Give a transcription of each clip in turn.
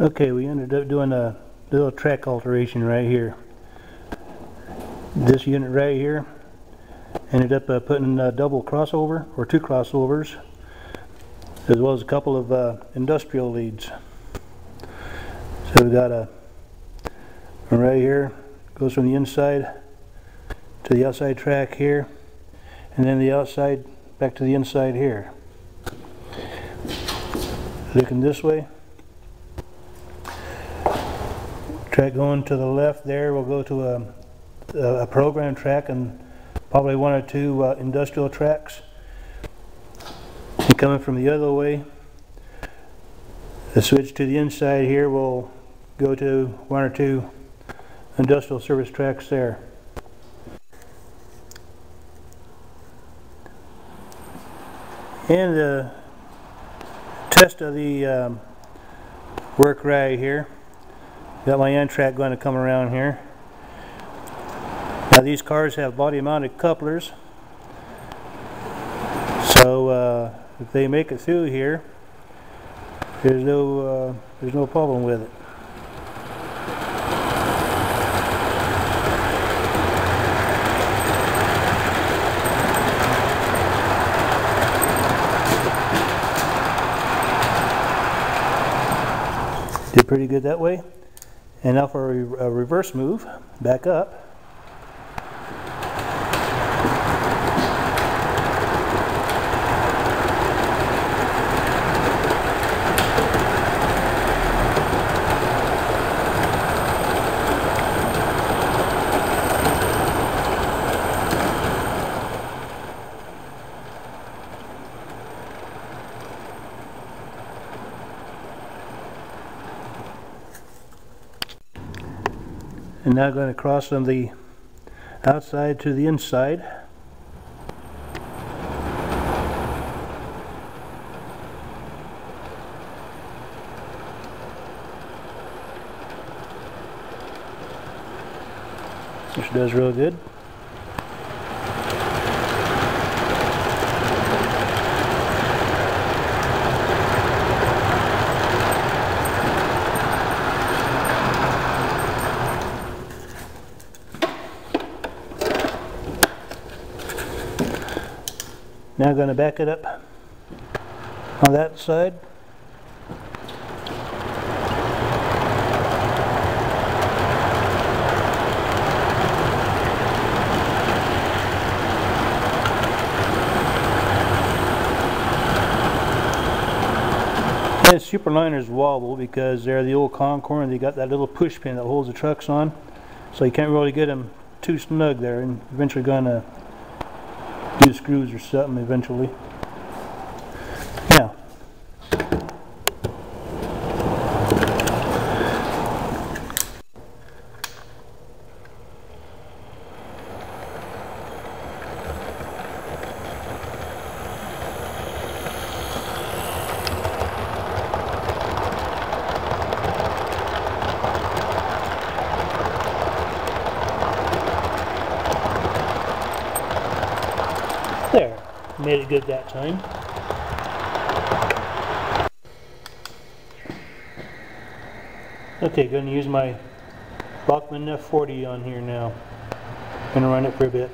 Okay, we ended up doing a little track alteration right here. This unit right here ended up putting a double crossover, or two crossovers, as well as a couple of industrial leads. So we got a one right here, goes from the inside to the outside track here, and then the outside back to the inside here. Looking this way, track going to the left there will go to a program track and probably one or two industrial tracks. And coming from the other way, the switch to the inside here will go to one or two industrial service tracks there. And the test of the work right here. Got my Amtrak going to come around here. Now these cars have body mounted couplers, so if they make it through here, there's no problem with it. Did pretty good that way. And now for a reverse move, back up. And now going to cross from the outside to the inside. Which does real good. Now I'm going to back it up on that side. And Superliners wobble because they're the old Concord and they got that little push pin that holds the trucks on, so you can't really get them too snug there, and eventually going to use screws or something eventually. Now, there, made it good that time. Okay, going to use my Bachmann F40 on here now. Going to run it for a bit.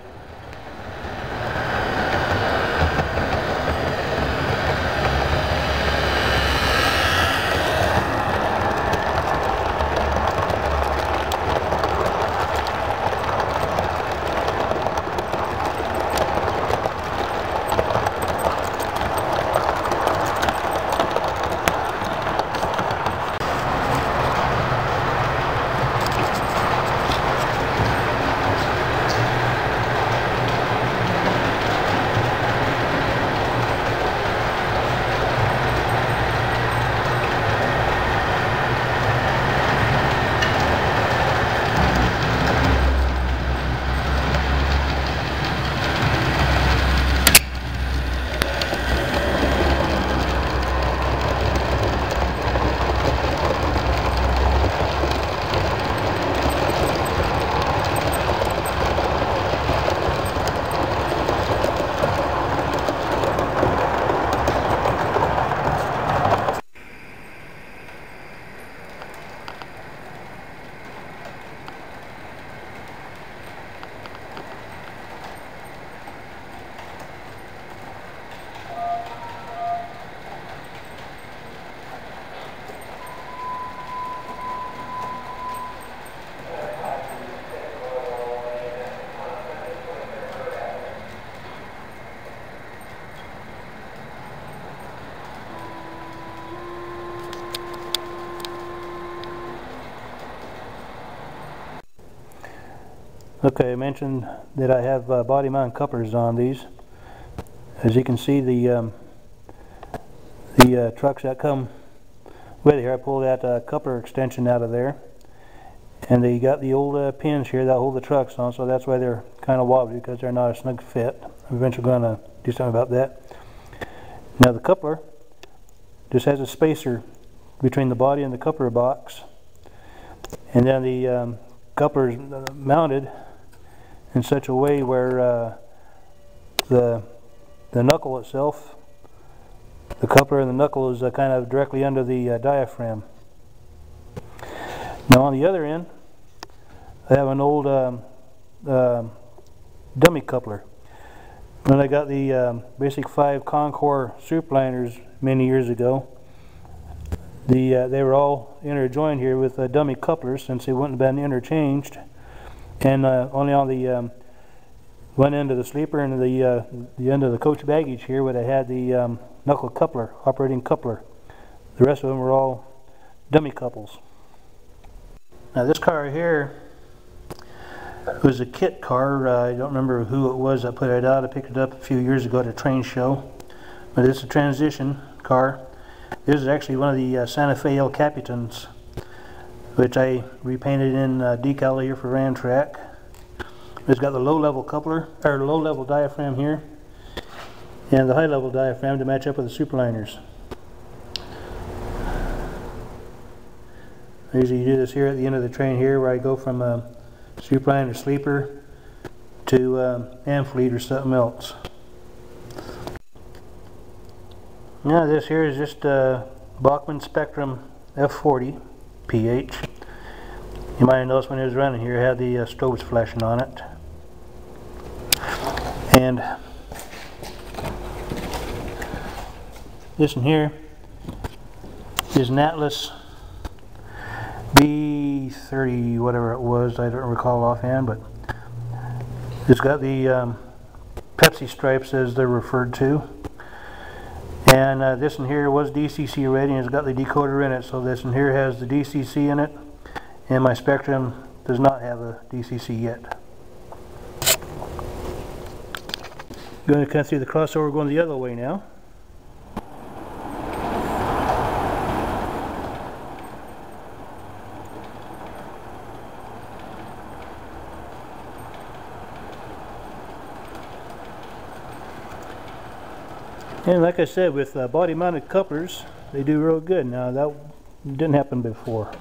Okay, I mentioned that I have body mount couplers on these. As you can see, the trucks that come with here, I pulled that coupler extension out of there, and they got the old pins here that hold the trucks on, so that's why they're kind of wobbly, because they're not a snug fit. I'm eventually going to do something about that. Now the coupler just has a spacer between the body and the coupler box, and then the coupler is mounted in such a way where the knuckle itself, the coupler and the knuckle is kind of directly under the diaphragm. Now on the other end, I have an old dummy coupler. When I got the Basic 5 Concord superliners many years ago, they were all interjoined here with dummy couplers, since they wouldn't have been interchanged, and only on the one end of the sleeper and the end of the coach baggage here would have had the knuckle coupler, operating coupler. The rest of them were all dummy couples. Now this car here was a kit car. I don't remember who it was that put it out. I picked it up a few years ago at a train show. But it's a transition car. This is actually one of the Santa Fe El Capitans, which I repainted in decal here for Amtrak. It's got the low-level coupler, or low-level diaphragm here, and the high-level diaphragm to match up with the superliners. I usually do this here at the end of the train here, where I go from superliner sleeper to Amfleet or something else. Now this here is just Bachmann Spectrum F40 PH. You might have noticed when it was running here, it had the strobes flashing on it. And this one here is an Atlas B30, whatever it was, I don't recall offhand, but it's got the Pepsi stripes as they're referred to. And this one here was DCC ready, and it's got the decoder in it, so this one here has the DCC in it, and my Spectrum does not have a DCC yet. Going to kind of see the crossover going the other way now. And like I said, with body mounted couplers, they do real good. Now that didn't happen before.